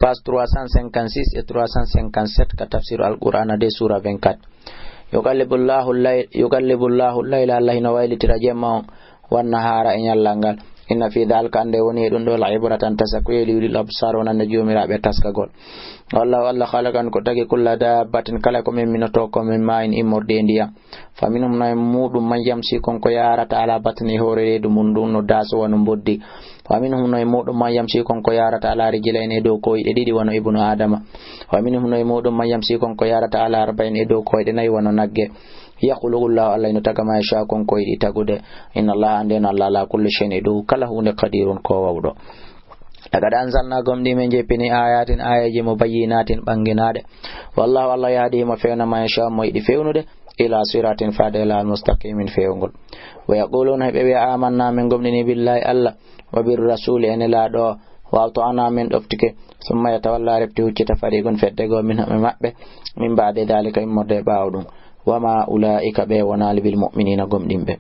page 356 et 357 ka tafsir al-Qur'an de sura 24. Yuqallibullahu al-layla Allah no waylitira jemma wan nahara e nyallangal. Inna fi dhalika ande woni dum do la'ibratan tasakweli lil absar wa najumirabe taskagol. Allah khalakan ko tagi kulla dabbatin kala ko min minato ko min ma'in immorde ndiya faminum na mudum man yamsi kon ko yarata ala batni hore dum mundum no daso wonu boddi faminum no mudum man yamsi kon ko yarata ala rijlaini do ko e didi wono ibnu adama faminum no mudum man yamsi kon ko yarata ala arba'in e do ko e nay wono nagge yaqulullahu Allah no tagama sha kon ko e tagude inna Allah andena Allah la kulli shay'in do kala hunde qadirun ko wawdo. Daga anzalna gomdi men jepini ayatin ayaji mubayyinatin banginade wallahu Allah yahdi ma fewna ma sha mo yidi fewnude ila siratin fadila almustaqimin fewngol wa yaquluna be amanna min gomdini billahi Allah wa bir rasul en la do wa ta'ana min doftike summa yatawalla repti huccita fariqun fedde go min mabbe min ba'de dalika immode bawdum wama ulaika be wonal bil mu'minina gomdimbe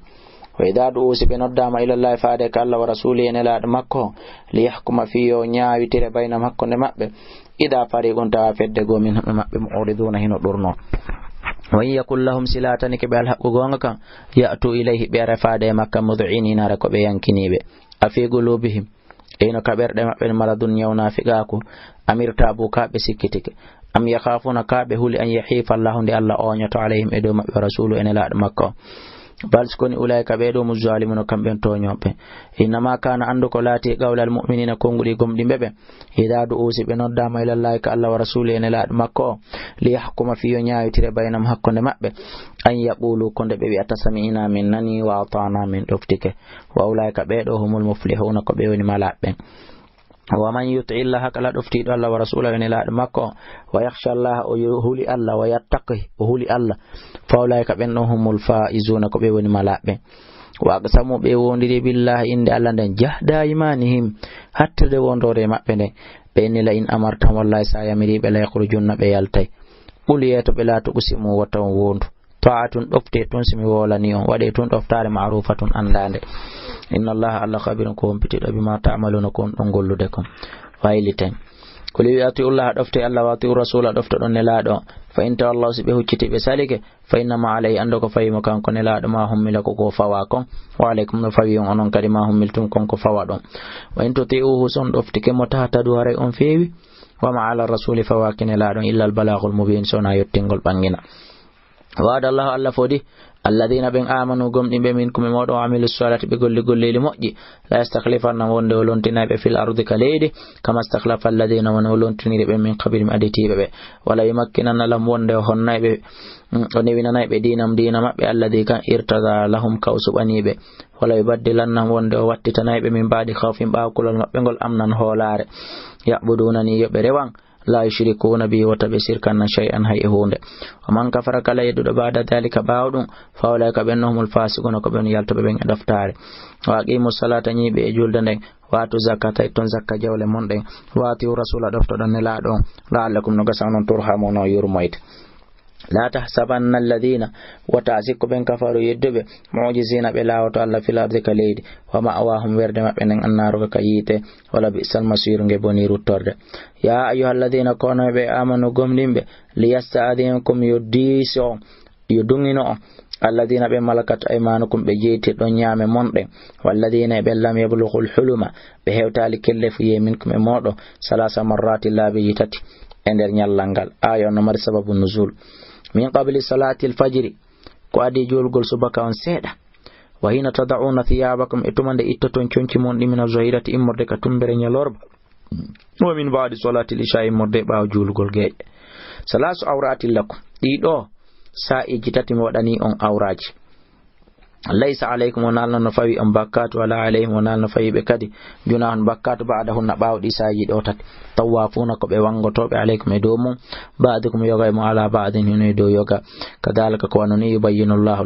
wa idha du'usi be noddama ila Allah faade ka Allah wa rasuli en la makko li yahkuma fiyo nyaawitire bayna makko ne mabbe ida fariqun ta fedde go min mabbe mu'riduna hino durno wa yakul lahum silatan ke bal haqqu gonga kan ya'tu ilayhi bi rafade makka mud'inina ra ko be yankinibe afi gulubihim eno kaberde mabbe maradun nyawna figaku amirta bu ka be sikkitike am yakhafuna ka be huli an yahifa Allah ndi Allah onyato alayhim edo mabbe rasulu en la makko bal skoni ulaika bedo muzalimun kamben toñobe inma kana ando ko lati qawlal mu'minina kongudi gomdi bebe ida du usi be noddama ila Allah ka Allah wa rasuli en la makko li yahkuma fi nyaayitire baynam hakkonde mabbe an yaqulu konde be wi'ata sami'ina min nani wa ata'na min doftike wa ulaika bedo humul muflihuna ko be woni malabbe wa man yuti illaha kala dofti Allah wa rasulahu en la makko wa yakhsha Allah o huli Allah wa yattaqi o huli Allah fa ulaika benno humul faizuna ko be woni malabe wa qasamu be wondiri billahi inde Allah den jahda imanihim hatta de wondore mabbe den be ni la in amartam wallahi sa yamiri be la yakhrujunna be yaltay uliyato be la to usimu wata wondu ta'atun dofte ton simi wolani on wade ton doftare ma'rufatun andande inna Allah alla khabirun ko compitido bima ta'maluna kon don gollude kon fayliten ko li ati Allah dofte Allah wa ati rasula dofto don nelado fa inta Allah sibe hucciti be salike fa inna ma alai ando ko fayimo kan ko nelado ma hummila ko fawa kon wa alaikum fawiyon onon kadi ma hummiltum kon ko fawa don wa into ti'uhu son dofte ke mota tadu hare on fewi wa ma ala rasuli fawakin nelado illa al balaghul mubin sona yottingol bangina وعد الله الله فودي الذين بين آمنوا قم إن منكم موضوع عملوا الصلاة بقول مؤجي لا يستخلفن ولون تنايب في الأرض كليدي كما استخلف الذين ولون تنايب من قبل أديتي بي ولا يمكنن لهم وندو هنايب ونبينا نايب دينم الذي كان ارتضى لهم كوسباني بي ولا يبدلنهم وندو واتتنايب من بعد خوف باكل بنقول أمنا هولار يعبدونني يبروان لا يشركون به وتبشركن شيئا هيهونde ومن كفر كلا يدود بعد ذلك باودون فاولئك بينهم الفاسقون كبن يالتو بين دفتار واقيموا الصلاه ني be julde den waatu zakata ton zakka jawle mon den waati rasul dafto dan la don la'allakum nugasanon turhamuno yurmayt لا تحسبن الذين وتعزق بين كفروا يدب معجزين بلا وتعالى في الأرض كليد ومأواهم ورد بين النار كيته ولا بئس المصير غبوني روتورد يا أيها الذين كانوا بآمنوا قملين ليستأذنكم يديسوا يدونينو الذين بملكت أيمانكم بجيت دنيا ممن والذين بلم يبلغوا الحلم بهوتال كلف يمنكم مودو 3 مرات لا بيتت ender nyallangal ayo nomar sababu nuzul min qabli salati al-fajr ko adi julgol subaka on seeda wa hina tad'una thiyabakum itumande ittoton cionci mon dimina zahirati immorde ka tumbere nyalorba wa min ba'di salati al-isha immorde baaw julgol geje salasu awrati lakum dido sa'iji tati mo wadani on awraji laysa alaykum wa nalna nafawi am bakatu wala alayhim wa nalna fayi be kadi junahan bakatu ba'dahu na bawdi saji do tat tawafuna ko be wangotobe alaykum e do mum ba'dukum yoga mo ala ba'din hinu do yoga kadalika ko wanoni yubayyinu Allah